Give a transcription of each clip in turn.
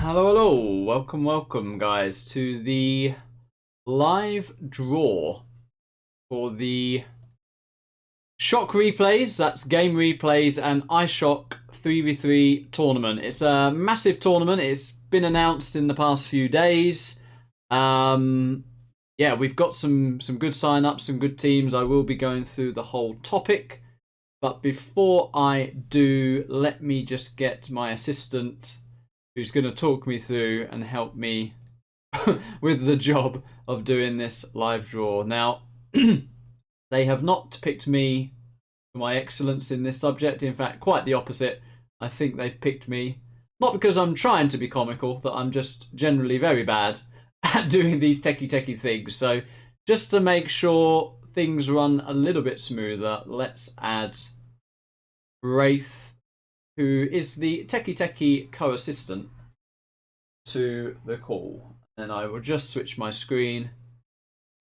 Hello, hello. Welcome, guys, to the live draw for the Shock Replays. That's Game Replays and iShock 3v3 tournament. It's a massive tournament. It's been announced in the past few days. Yeah, we've got some good sign-ups, some good teams. I will be going through the whole topic. But before I do, let me just get my assistant who's going to talk me through and help me with the job of doing this live draw. Now, they have not picked me for my excellence in this subject. In fact, quite the opposite. I think they've picked me, not because I'm trying to be comical, but I'm just generally very bad at doing these techie things. So just to make sure things run a little bit smoother, let's add Wraith, who is the techie co-assistant, to the call. And I will just switch my screen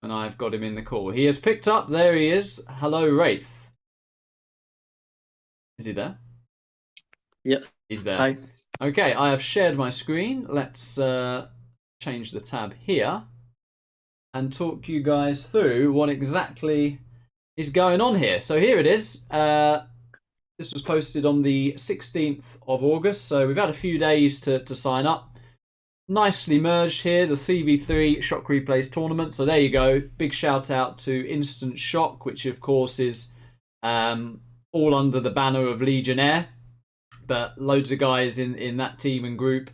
and I've got him in the call. He has picked up. There he is. Hello, Wraith. Is he there? Yeah. He's there. Hi. Okay, I have shared my screen. Let's change the tab here and talk you guys through what exactly is going on here. So here it is. This was posted on the 16th of August, so we've had a few days to sign up. Nicely merged here, the 3v3 ShockReplays tournament. So there you go. Big shout out to Instant Shock, which of course is all under the banner of Legionnaire. But loads of guys in that team and group,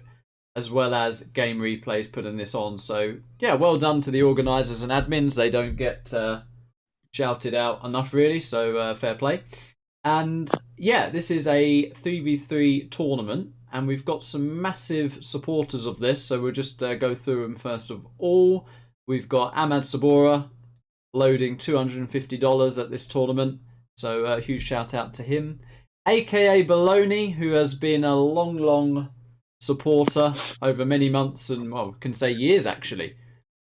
as well as Game Replays, putting this on. So yeah, well done to the organisers and admins. They don't get shouted out enough, really. So fair play. And yeah, this is a 3v3 tournament, and we've got some massive supporters of this. So we'll just go through them first of all. We've got Ahmad Sabora loading $250 at this tournament. So a huge shout out to him. AKA Baloney, who has been a long supporter over many months and, well, can say years actually,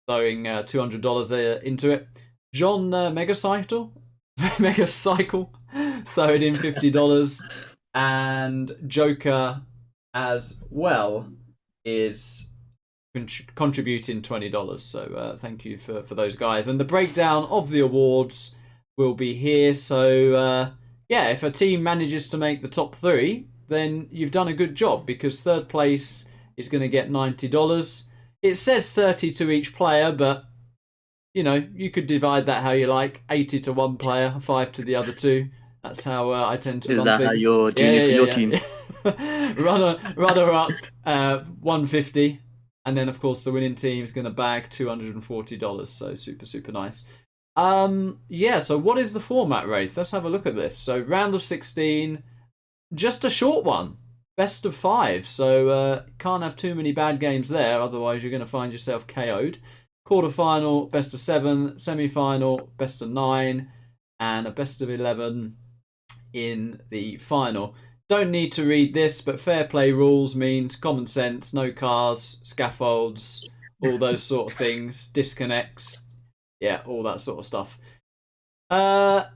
throwing $200 into it. John Megacycle throwing in $50, and Joker as well is contributing $20. So thank you for those guys. And the breakdown of the awards will be here. So yeah, if a team manages to make the top 3, then you've done a good job, because third place is going to get $90. It says 30 to each player, but you know, you could divide that how you like. 80 to one player, 5 to the other 2. That's how I tend to run things. Is that how you're doing it for your team? runner up 150, and then of course the winning team is going to bag $240. So super nice. Yeah, so what is the format, Wraith? Let's have a look at this. So round of 16, just a short one, best of 5. So can't have too many bad games there, otherwise you're going to find yourself KO'd. Quarterfinal, best of 7, semi-final, best of 9, and a best of 11 in the final. Don't need to read this, but fair play rules means common sense, no cars, scaffolds, all those sort of things, disconnects, yeah, all that sort of stuff. I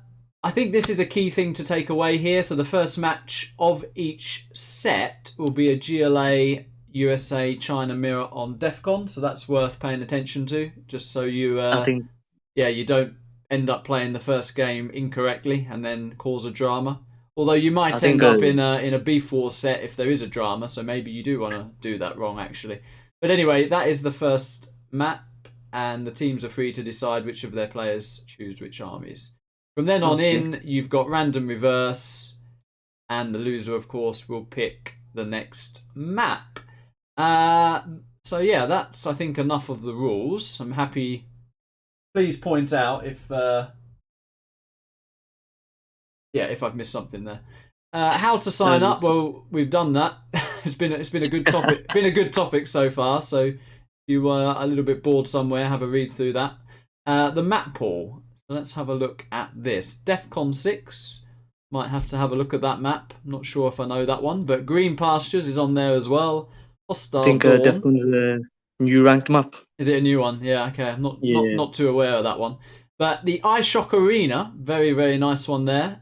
think this is a key thing to take away here. So the first match of each set will be a GLA USA China mirror on DEF CON, so that's worth paying attention to, just so you yeah, you don't end up playing the first game incorrectly and then cause a drama. Although you might end up in a Beef War set if there is a drama, so maybe you do want to do that wrong actually. But anyway, that is the first map, and the teams are free to decide which of their players choose which armies. From then on in, you've got random reverse, and the loser, of course, will pick the next map. So yeah, that's I think enough of the rules. I'm happy. Please point out if yeah, if I've missed something there. How to sign up? Well, we've done that. It's been a good topic. Been a good topic so far. So if you were a little bit bored somewhere, have a read through that. The map pool. So let's have a look at this. DEF CON 6. Might have to have a look at that map. I'm not sure if I know that one, but Green Pastures is on there as well. Hostile I think DEF CON's a new ranked map. Is it a new one? Yeah, okay. I'm not too aware of that one. But the iShock Arena, very nice one there.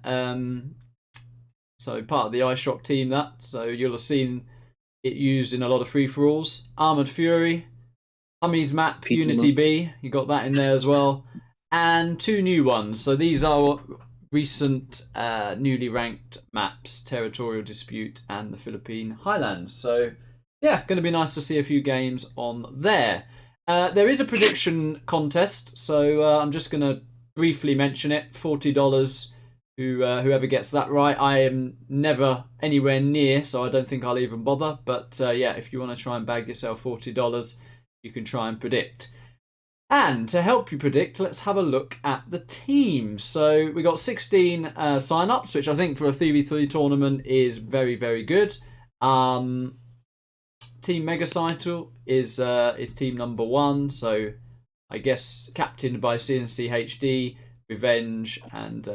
So part of the iShock team, that. So you'll have seen it used in a lot of free-for-alls. Armored Fury, Hummy's map, PT Unity map. B, you got that in there as well. And 2 new ones. So these are recent newly ranked maps, Territorial Dispute and the Philippine Highlands. So yeah, going to be nice to see a few games on there. There is a prediction contest, so I'm just going to briefly mention it. $40. Whoever gets that right. I am never anywhere near, so I don't think I'll even bother. But yeah, if you want to try and bag yourself $40, you can try and predict. And to help you predict, let's have a look at the teams. So we got 16 sign-ups, which I think for a 3v3 tournament is very, very good. Team Megacycle is team number 1, so I guess captained by CNC HD, Revenge, and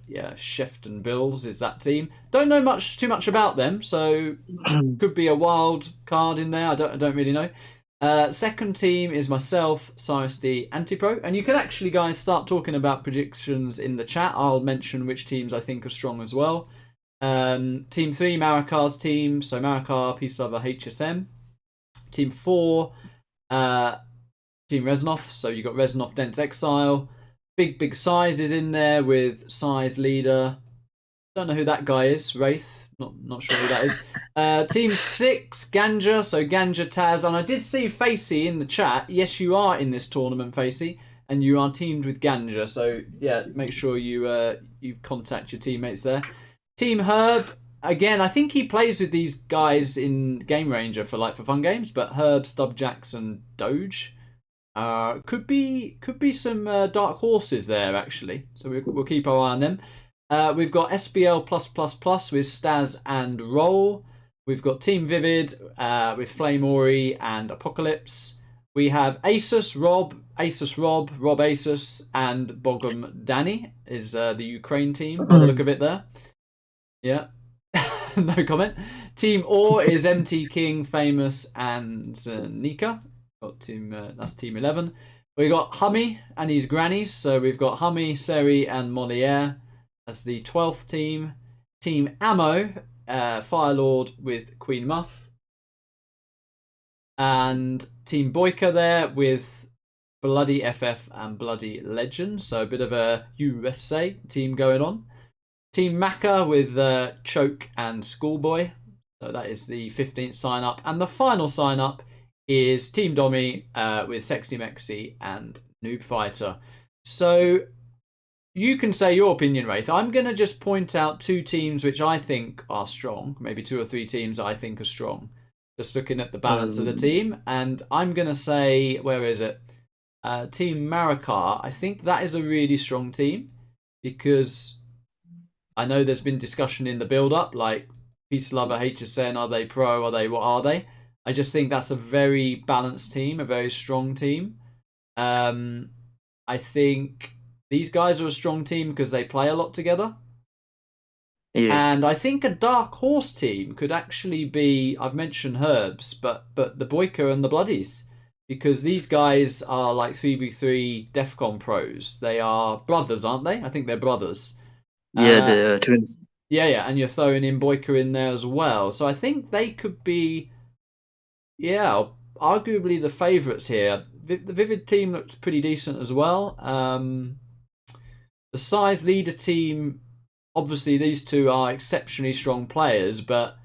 yeah, Shefton Bills is that team. Don't know too much about them, so could be a wild card in there. I don't really know. Second team is myself, Cyrus D, Antipro, and you can actually, guys, start talking about predictions in the chat. I'll mention which teams I think are strong as well. Team 3, Marikar's team, so Marikar, Peace Lover, HSM. Team 4, Team Reznov, so you got Reznov, Dense Exile. Big Size is in there with Size Leader. Don't know who that guy is, Wraith. Not sure who that is. Team 6, Ganja, so Ganja, Taz, and I did see Facey in the chat. Yes, you are in this tournament, Facey, and you are teamed with Ganja. So yeah, make sure you contact your teammates there. Team Herb, again, I think he plays with these guys in Game Ranger for fun games, but Herb, Stub Jackson, Doge. Could be some dark horses there actually. So we'll keep our eye on them. We've got SBL+++ with Staz and Roll. We've got Team Vivid with Flame Ori and Apocalypse. We have Asus Rob, Rob Asus, and Bogum Danny is the Ukraine team by the look of it there. Yeah, no comment. Team Or is MT King, Famous, and Nika. Got team that's Team 11. We got Hummy and his grannies. So we've got Hummy, Seri, and Moliere as the 12th team. Team Ammo, Firelord with Queen Muff. And Team Boyka there with Bloody FF and Bloody Legend. So a bit of a USA team going on. Team Maka with Choke and Schoolboy. So that is the 15th sign up. And the final sign up is Team Dommy with Sexy Mexi and Noob Fighter. So you can say your opinion, Wraith. I'm going to just point out 2 teams which I think are strong. Maybe 2 or 3 teams I think are strong. Just looking at the balance of the team. And I'm going to say, where is it? Team Marikar. I think that is a really strong team. Because I know there's been discussion in the build-up. Like, Peace Lover, HSN, are they pro? Are they, what are they? I just think that's a very balanced team. A very strong team. I think these guys are a strong team because they play a lot together. Yeah. And I think a dark horse team could actually be, I've mentioned Herbs, but the Boyka and the Bloodies. Because these guys are like 3v3 Defcon pros. They are brothers, aren't they? I think they're brothers. Yeah, they're twins. Yeah, and you're throwing in Boyka in there as well. So I think they could be, yeah, arguably the favourites here. The Vivid team looks pretty decent as well. The Size Leader team, obviously these 2 are exceptionally strong players, but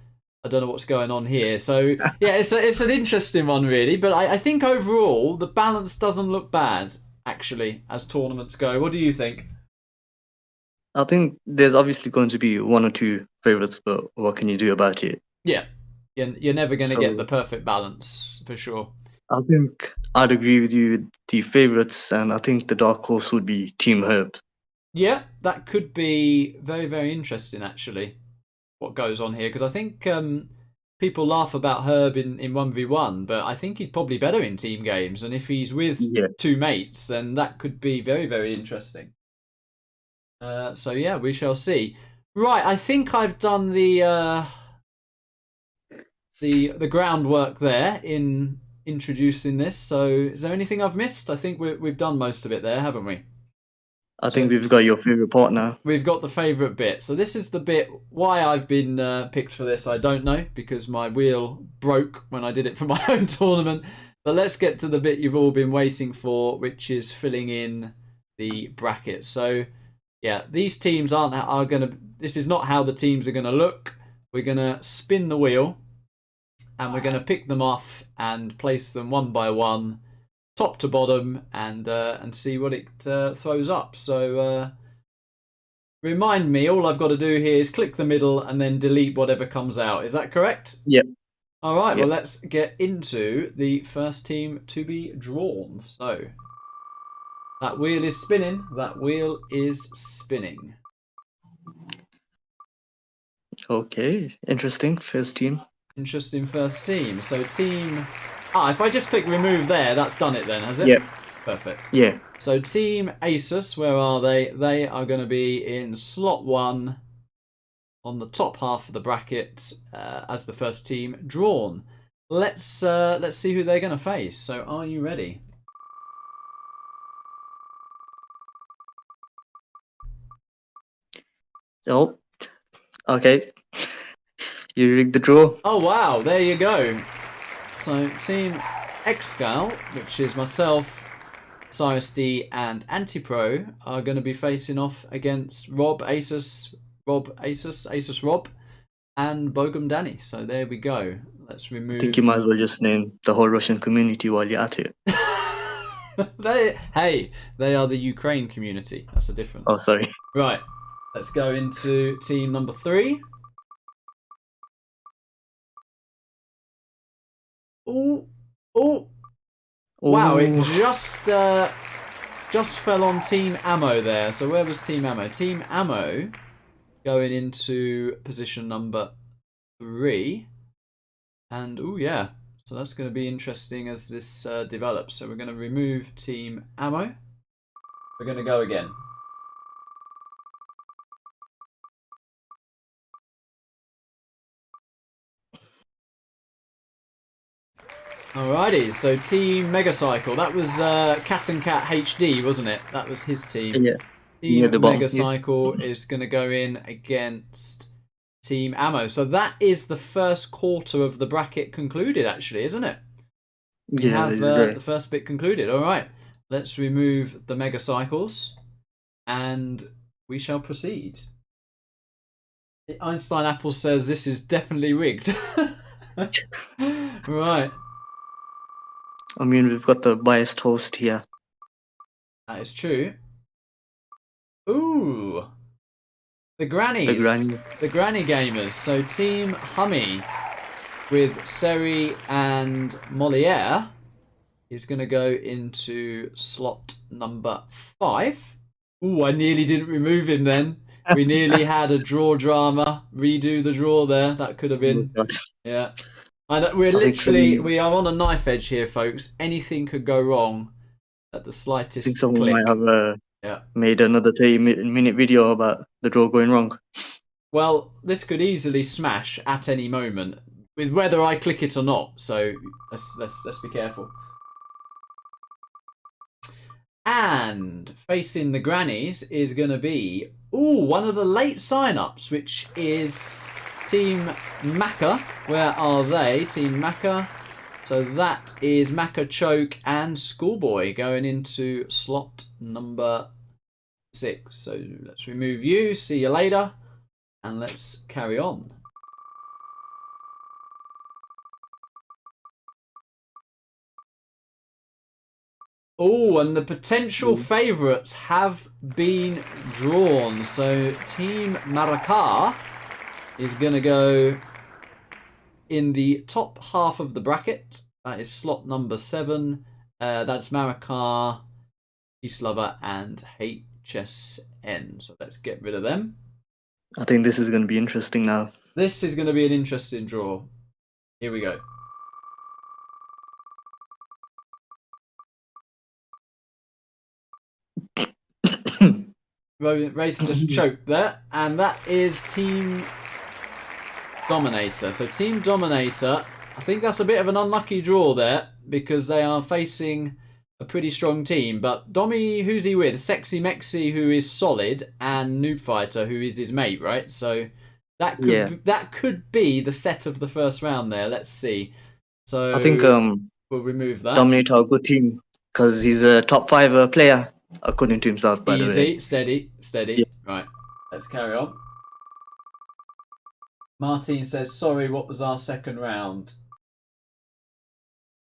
I don't know what's going on here. So yeah, it's an interesting one really. But I think overall the balance doesn't look bad actually as tournaments go. What do you think? I think there's obviously going to be 1 or 2 favorites, but what can you do about it? Yeah, you're never going to get the perfect balance for sure. I think I'd agree with you with the favorites, and I think the dark horse would be Team Herb. Yeah, that could be very, very interesting actually, what goes on here. Because I think people laugh about Herb in 1v1, but I think he's probably better in team games. And if he's with 2 mates, then that could be very, very interesting. So yeah, we shall see. Right, I think I've done the groundwork there in introducing this. So is there anything I've missed? I think we've done most of it there, haven't we? I think we've got your favorite part now. We've got the favourite bit. So this is the bit. Why I've been picked for this, I don't know, because my wheel broke when I did it for my own tournament. But let's get to the bit you've all been waiting for, which is filling in the bracket. So yeah, these teams are going to. This is not how the teams are going to look. We're going to spin the wheel, and we're going to pick them off and place them one by one, top to bottom, and see what it throws up. So remind me, all I've got to do here is click the middle and then delete whatever comes out. Is that correct? Yep. All right, well, let's get into the first team to be drawn. So that wheel is spinning. That wheel is spinning. Okay, interesting. First team. Interesting first team. So team... if I just click remove there, that's done it then, has it? Yep. Perfect. Yeah. So team Asus, where are they? They are going to be in slot 1 on the top half of the bracket as the first team drawn. Let's see who they're going to face. So are you ready? Oh, okay. You rigged the draw. Oh wow, there you go. So team Xscale, which is myself, Cyrus D and Antipro, are going to be facing off against Asus Rob, and Bogum Danny. So there we go. Let's remove. I think you might as well just name the whole Russian community while you're at it. They are the Ukraine community. That's a difference. Oh, sorry. Right. Let's go into team number 3. Oh. Wow, it just fell on Team Ammo there. So where was Team Ammo? Team Ammo going into position number 3. And yeah, so that's going to be interesting as this develops. So we're going to remove Team Ammo. We're going to go again. Alrighty, so Team Megacycle. That was Cat and Cat HD, wasn't it? That was his team. Yeah. Team Near the bottom, Megacycle is going to go in against Team Ammo. So that is the first quarter of the bracket concluded, actually, isn't it? We have the first bit concluded. All right, let's remove the Megacycles, and we shall proceed. Einstein Apple says this is definitely rigged. Right. I mean, we've got the biased host here. That is true. Ooh. The grannies. The granny gamers. So Team Hummy with Seri and Moliere is going to go into slot number 5. Ooh, I nearly didn't remove him then. We nearly had a draw drama. Redo the draw there. That could have been... Yeah. And we are on a knife edge here, folks. Anything could go wrong at the slightest I think someone click. might have made another 30-minute video about the draw going wrong. Well, this could easily smash at any moment, with whether I click it or not. So let's be careful. And facing the grannies is going to be one of the late sign-ups, which is Team Macca. Where are they? Team Macca. So that is Macca, Choke, and Schoolboy going into slot number 6. So let's remove you. See you later. And let's carry on. Oh, and the potential favourites have been drawn. So Team Maracá is going to go in the top half of the bracket. That is slot number 7. That's Maracá, Peace Lover, and HSN. So let's get rid of them. I think this is going to be interesting now. This is going to be an interesting draw. Here we go. Wraith just choked there, and that is Team Dominator. So Team Dominator, I think that's a bit of an unlucky draw there, because they are facing a pretty strong team. But Domi, who's he with? Sexy Mexi, who is solid, and Noob Fighter, who is his mate, right? So Yeah. that could be the set of the first round there. Let's see. So I think we'll remove that. Dominator a good team because he's a top 5 player according to himself, by the way. Easy, steady, steady. Yeah. Right, let's carry on. Martin says, sorry, what was our second round?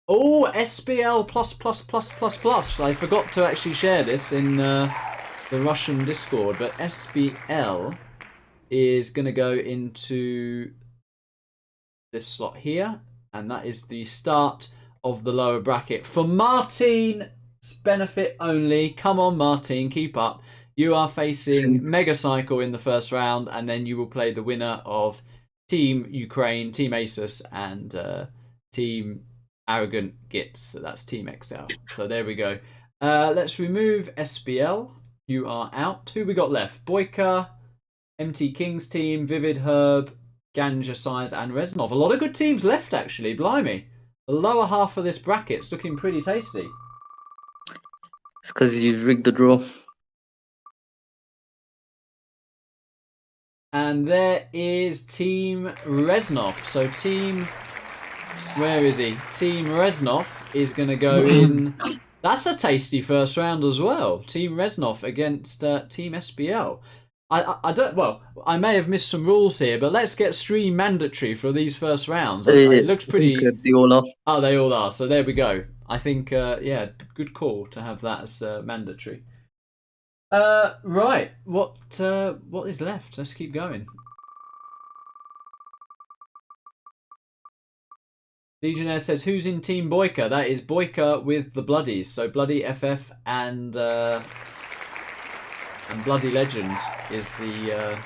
Oh, SBL plus plus plus plus plus. I forgot to actually share this in the Russian Discord, but SBL is going to go into this slot here, and that is the start of the lower bracket. For Martin's benefit only, come on Martin, keep up. You are facing Megacycle in the first round, and then you will play the winner of Team Ukraine, Team Asus, and Team Arrogant Gits. So that's Team XL. So there we go. Let's remove SBL. You are out. Who we got left? Boyka, MT King's team, Vivid Herb, Ganja Science, and Reznov. A lot of good teams left, actually. Blimey. The lower half of this bracket's looking pretty tasty. It's because you rigged the draw. And there is Team Reznov. So Team... Where is he? Team Reznov is going to go in... That's a tasty first round as well. Team Reznov against Team SBL. I don't... Well, I may have missed some rules here, but let's get stream mandatory for these first rounds. It looks pretty... They all are. Oh, they all are. So there we go. I think, yeah, good call to have that as mandatory. Right. What is left? Let's keep going. Legionnaire says, who's in Team Boyka? That is Boyka with the Bloodies. So Bloody FF and Bloody Legends is the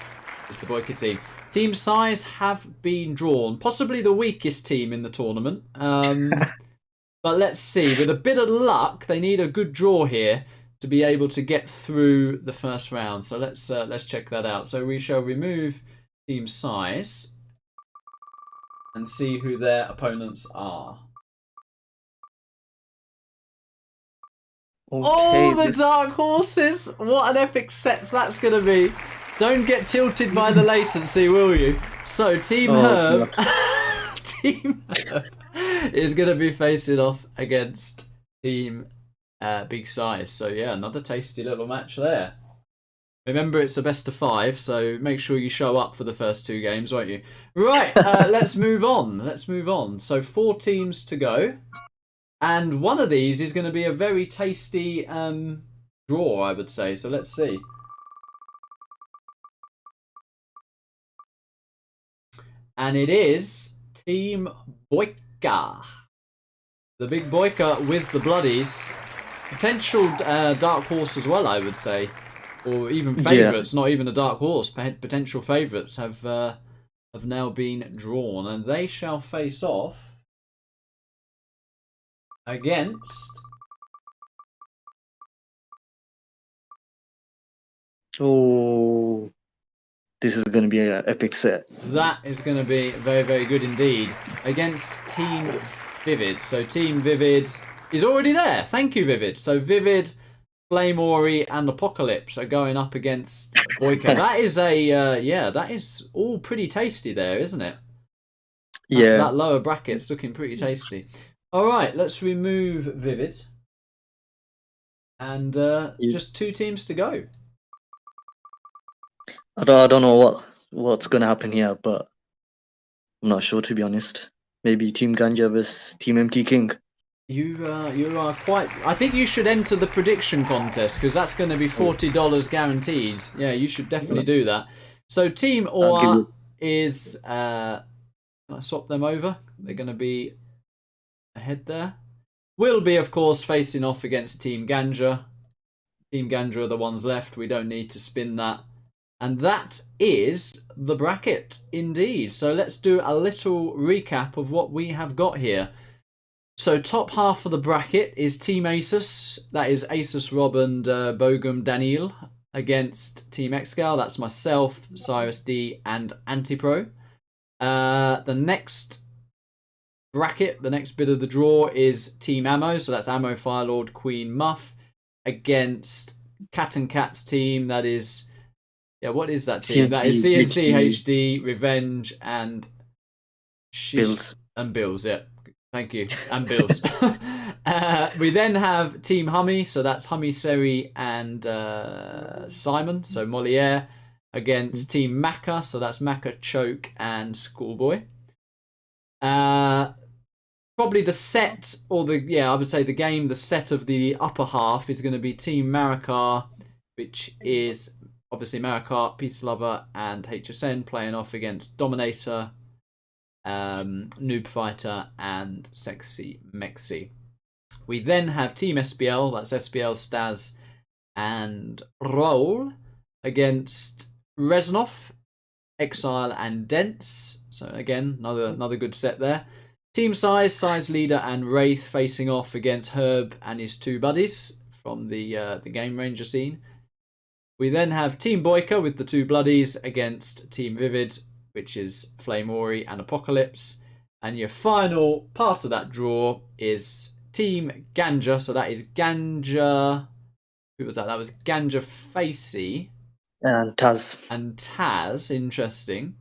Boyka team. Team size have been drawn. Possibly the weakest team in the tournament. But let's see. With a bit of luck, they need a good draw here to be able to get through the first round. So let's check that out. So we shall remove team size and see who their opponents are. Okay, oh, the Dark Horses! What an epic set that's going to be. Don't get tilted by the latency, will you? So, Team Herb... Team Herb is going to be facing off against Team Big Size. So, yeah, another tasty little match there. Remember, it's a best of 5, so make sure you show up for the first 2 games, won't you? Right, let's move on. Let's move on. So 4 teams to go. And one of these is going to be a very tasty draw, I would say. So let's see. And it is Team Boyka. The big Boyka with the Bloodies. Potential dark horse as well, I would say. Or even favourites, not even a dark horse. Potential favourites have now been drawn, and they shall face off against. Oh, this is going to be an epic set. That is going to be very, very good indeed. Against Team Vivid. So Team Vivid is already there. Thank you, Vivid. So Vivid, Flame Ori and Apocalypse are going up against Boyka. That is that is all pretty tasty there, isn't it? Yeah. That lower bracket's looking pretty tasty. All right, let's remove Vivid. And just 2 teams to go. I don't know what's going to happen here, but I'm not sure, to be honest. Maybe Team Ganja versus Team MT King. You are quite... I think you should enter the prediction contest, because that's going to be $40 guaranteed. Yeah, you should definitely do that. So Team Oa is... can I swap them over? They're going to be ahead there. Will be, of course, facing off against Team Ganja. Team Ganja are the ones left. We don't need to spin that. And that is the bracket, indeed. So let's do a little recap of what we have got here. So top half of the bracket is Team Asus. That is Asus Rob and Bogum Daniel against Team Xgal. That's myself, Cyrus D and Antipro. The next bracket, the next bit of the draw is Team Ammo. So that's Ammo, Firelord, Queen, Muff against Cat and Cat's team. That is, yeah, what is that team? That is CNC, HD, Revenge, and Bills. And Bills, yeah. Thank you. And Bills. We then have Team Hummy. So that's Hummy, Seri, and Simon. So Moliere against Team Macca. So that's Macca, Choke, and Schoolboy. Probably the set, or I would say the set of the upper half is going to be Team Marikar, which is obviously Marikar, Peace Lover, and HSN playing off against Dominator, Noob Fighter, and Sexy Mexi. We then have Team SBL, that's SBL, Staz, and Roll against Reznov, Exile, and Dents. So again, another good set there. Team Size Leader, and Wraith facing off against Herb and his two buddies from the Game Ranger scene. We then have Team Boyka with the two bloodies against Team Vivid, which is Flame Ori and Apocalypse. And your final part of that draw is Team Ganja. So that is Ganja. Who was that? That was Ganja Facey. And Taz. Interesting.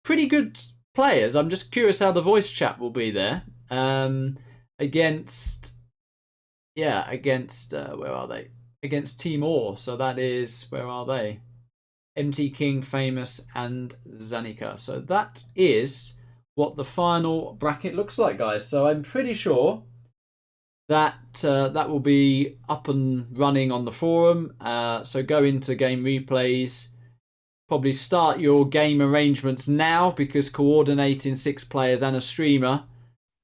Pretty good players. I'm just curious how the voice chat will be there. Against where are they? Against Team Or. So that is, where are they? MT King, Famous, and Zanika. So that is what the final bracket looks like, guys. So I'm pretty sure that that will be up and running on the forum. So go into game replays. Probably start your game arrangements now, because coordinating 6 players and a streamer,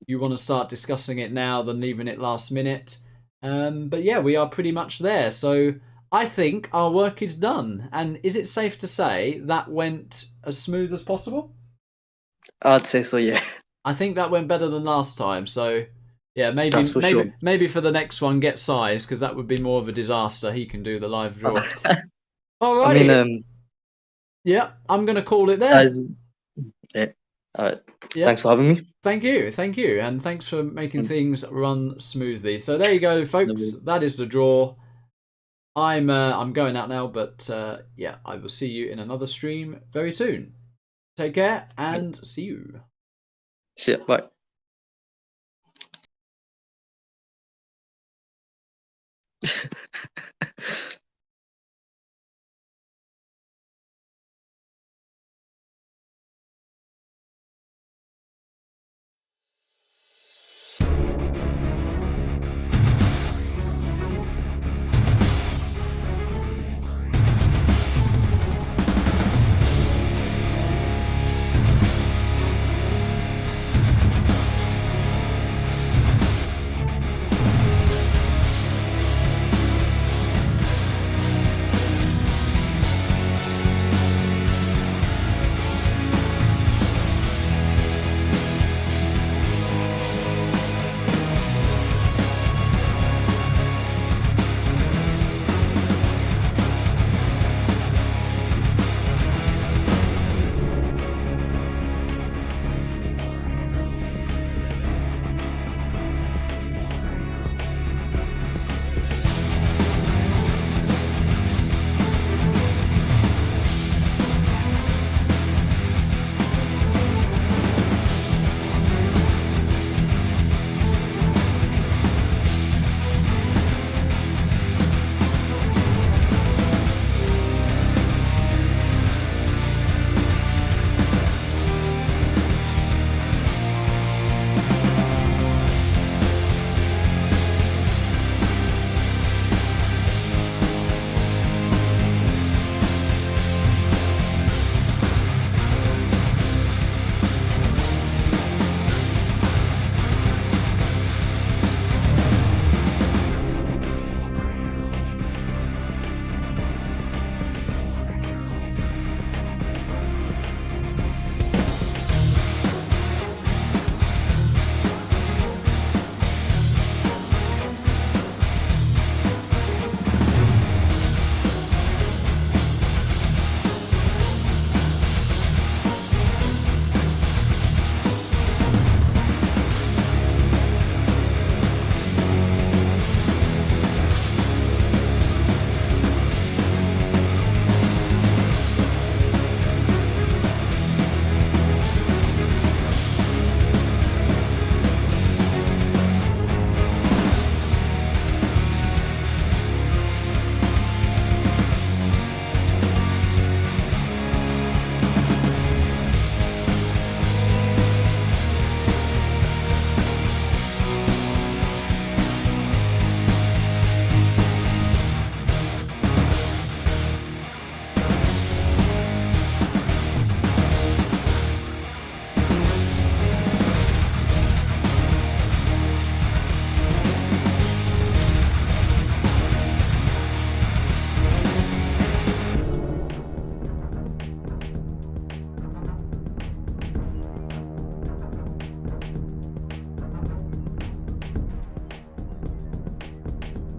you want to start discussing it now than leaving it last minute. But yeah, we are pretty much there. So I think our work is done. And is it safe to say that went as smooth as possible? I'd say so, yeah. I think that went better than last time. So yeah, maybe for the next one, get Size, because that would be more of a disaster. He can do the live draw. Alrighty. I mean, yeah, I'm going to call it there. Yeah. All right. Yeah. Thanks for having me. Thank you, and thanks for making things run smoothly. So there you go, folks. That is the draw. I'm going out now, but yeah, I will see you in another stream very soon. Take care and see you. See ya. Bye.